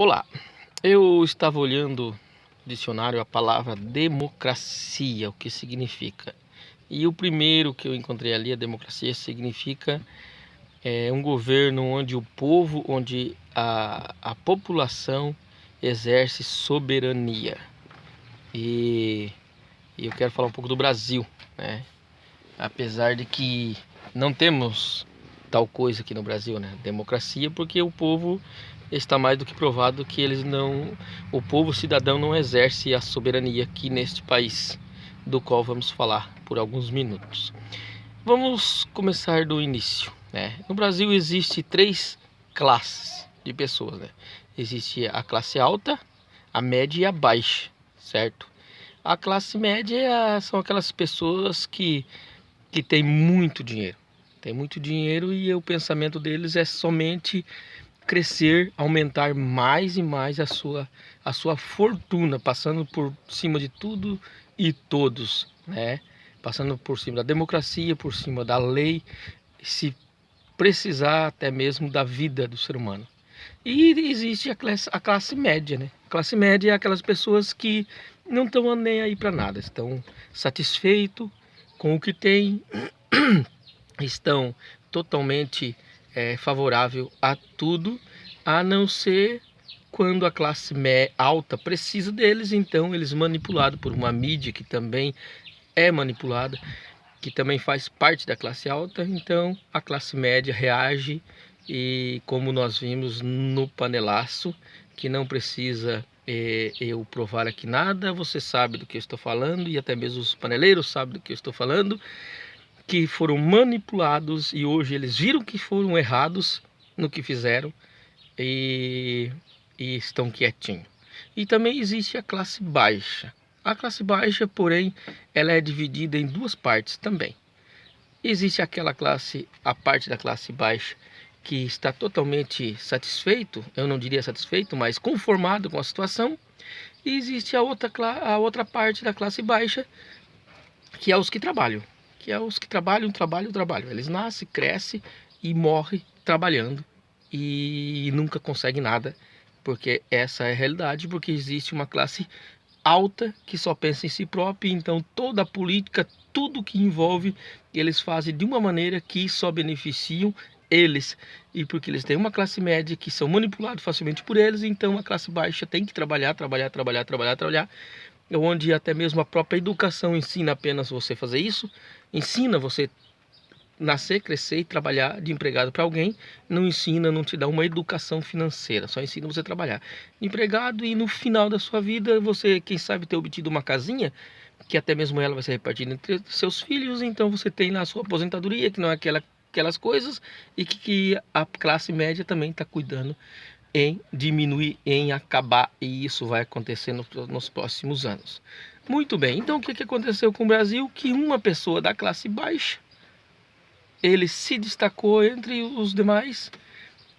Olá, eu estava olhando no dicionário a palavra democracia, o que significa. E o primeiro que eu encontrei ali, a democracia, significa um governo onde o povo, onde a população exerce soberania. E eu quero falar um pouco do Brasil, né? Apesar de que não temos tal coisa aqui no Brasil, né? Democracia, porque o povo está mais do que provado que o povo cidadão não exerce a soberania aqui neste país, do qual vamos falar por alguns minutos. Vamos começar do início, né? No Brasil existe três classes de pessoas, né? Existe a classe alta, a média e a baixa, certo? A classe média são aquelas pessoas que tem muito dinheiro. Tem muito dinheiro e o pensamento deles é somente crescer, aumentar mais e mais a sua fortuna, passando por cima de tudo e todos, né? Passando por cima da democracia, por cima da lei, se precisar até mesmo da vida do ser humano. E existe a classe média, né? A classe média é aquelas pessoas que não estão nem aí para nada, estão satisfeitos com o que tem, estão totalmente favorável a tudo, a não ser quando a classe alta precisa deles, então eles manipulados por uma mídia que também é manipulada, que também faz parte da classe alta, então a classe média reage e como nós vimos no panelaço, que não precisa eu provar aqui nada, você sabe do que eu estou falando e até mesmo os paneleiros sabem do que eu estou falando, que foram manipulados e hoje eles viram que foram errados no que fizeram e, e estão quietinhos. E também existe a classe baixa. A classe baixa, porém, ela é dividida em duas partes também. Existe aquela classe, a parte da classe baixa, que está totalmente satisfeito, eu não diria satisfeito, mas conformado com a situação. E existe a outra parte da classe baixa, que é os que trabalham. Que é os que trabalham. Eles nascem, crescem e morrem trabalhando e nunca conseguem nada, porque essa é a realidade, porque existe uma classe alta que só pensa em si própria, então toda a política, tudo que envolve, eles fazem de uma maneira que só beneficiam eles, e porque eles têm uma classe média que são manipulados facilmente por eles, então a classe baixa tem que trabalhar, onde até mesmo a própria educação ensina apenas você fazer isso, ensina você nascer, crescer e trabalhar de empregado para alguém, não ensina, não te dá uma educação financeira, só ensina você a trabalhar de empregado e no final da sua vida você, quem sabe, ter obtido uma casinha, que até mesmo ela vai ser repartida entre seus filhos, então você tem lá a sua aposentadoria, que não é aquelas coisas, e que a classe média também está cuidando em diminuir, em acabar, e isso vai acontecer nos próximos anos. Muito bem, então o que aconteceu com o Brasil? Que uma pessoa da classe baixa, ele se destacou entre os demais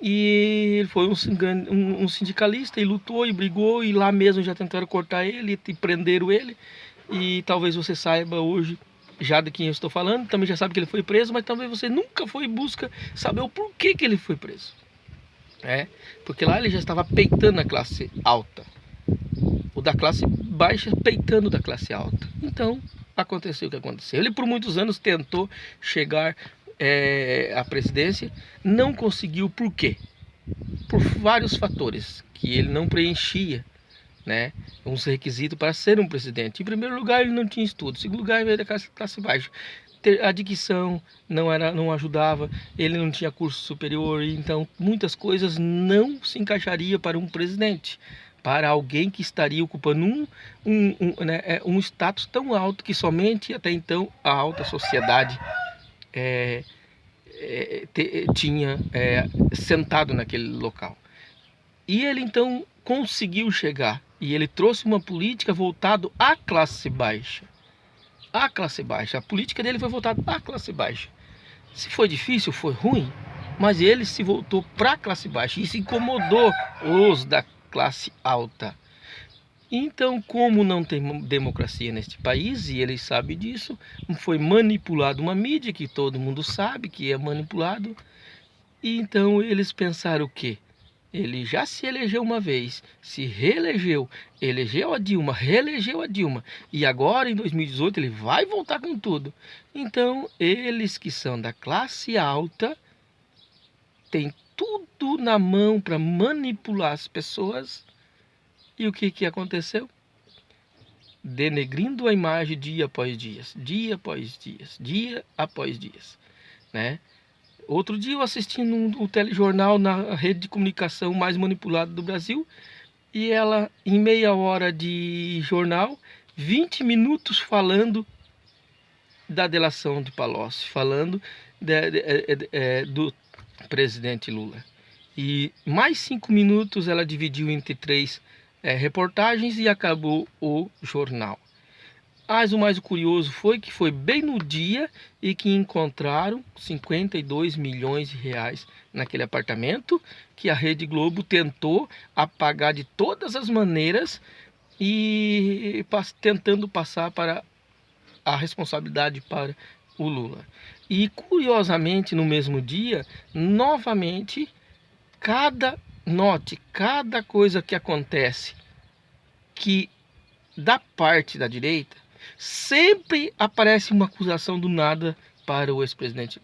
e ele foi um sindicalista e lutou e brigou, e lá mesmo já tentaram cortar ele e prenderam ele, e talvez você saiba hoje já de quem eu estou falando, também já sabe que ele foi preso, mas talvez você nunca foi em busca saber o porquê que ele foi preso. Porque lá ele já estava peitando a classe alta, o da classe baixa peitando o da classe alta. Então aconteceu o que aconteceu. Ele por muitos anos tentou chegar à presidência, não conseguiu. Por quê? Por vários fatores que ele não preenchia, né, uns requisitos para ser um presidente. Em primeiro lugar, ele não tinha estudo. Em segundo lugar, ele veio da classe baixa. A dicção não ajudava, ele não tinha curso superior, então muitas coisas não se encaixaria para um presidente, para alguém que estaria ocupando um status tão alto que somente até então a alta sociedade tinha sentado naquele local. E ele então conseguiu chegar, e ele trouxe uma política voltada à classe baixa. A política dele foi voltada à classe baixa. Se foi difícil, foi ruim, mas ele se voltou para a classe baixa e se incomodou os da classe alta. Então, como não tem democracia neste país, e ele sabe disso, foi manipulado uma mídia que todo mundo sabe que é manipulado, e então eles pensaram o quê? Ele já se elegeu uma vez, se reelegeu, elegeu a Dilma, reelegeu a Dilma, e agora em 2018 ele vai voltar com tudo. Então, eles que são da classe alta têm tudo na mão para manipular as pessoas. E o que aconteceu? Denegrindo a imagem dia após dia, dia após dia, dia após dia, né? Outro dia eu assistindo um telejornal na rede de comunicação mais manipulada do Brasil, e ela, em meia hora de jornal, 20 minutos falando da delação de Palocci, falando do presidente Lula. E mais 5 minutos ela dividiu entre 3 reportagens e acabou o jornal. Mas o mais curioso foi que foi bem no dia e que encontraram 52 milhões de reais naquele apartamento, que a Rede Globo tentou apagar de todas as maneiras e tentando passar para a responsabilidade para o Lula. E curiosamente, no mesmo dia, novamente, cada coisa que acontece que da parte da direita, sempre aparece uma acusação do nada para o ex-presidente.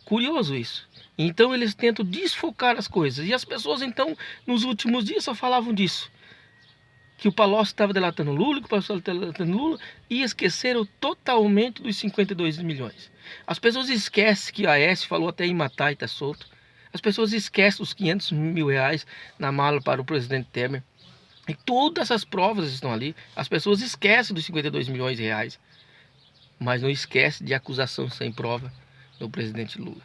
Curioso isso. Então eles tentam desfocar as coisas. E as pessoas então, nos últimos dias, só falavam disso. Que o Palocci estava delatando Lula, que o Palocci estava delatando Lula, e esqueceram totalmente dos 52 milhões. As pessoas esquecem que a Aécio falou até em matar e está solto. As pessoas esquecem os 500 mil reais na mala para o presidente Temer. E todas essas provas estão ali. As pessoas esquecem dos 52 milhões de reais, mas não esquecem de acusação sem prova do presidente Lula.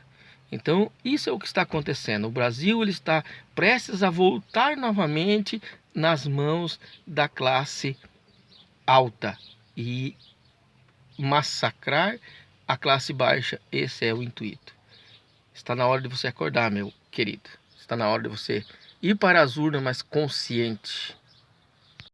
Então, isso é o que está acontecendo. O Brasil ele está prestes a voltar novamente nas mãos da classe alta e massacrar a classe baixa. Esse é o intuito. Está na hora de você acordar, meu querido. Está na hora de você ir para as urnas mais consciente.